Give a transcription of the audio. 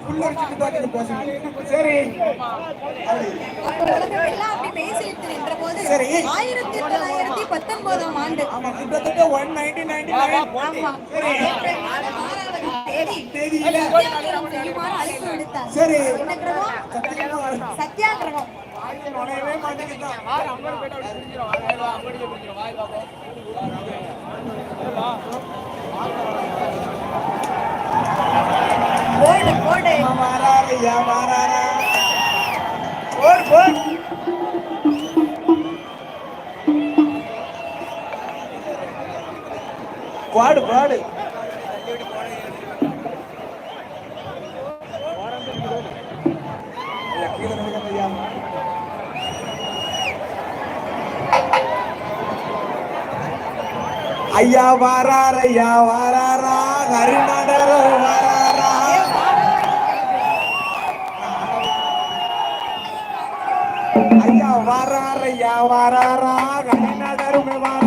புள்ள வச்சுட்டு தான் பேசுங்க. சரி சரி 1919 ஆண்டு ஆமா கிட்டத்தட்ட 1999 சரி சத்தியாகிரகம் நுழையவே மாட்டேங்குதான். போர்டு போர்டு வராரையா வராரா போர் போர் பாடு பாடு ஐயா வாராரையா வாராரா கருநாடர வாராரா ஐயா வாராரையா வாராரா கருநாடருமே வாரா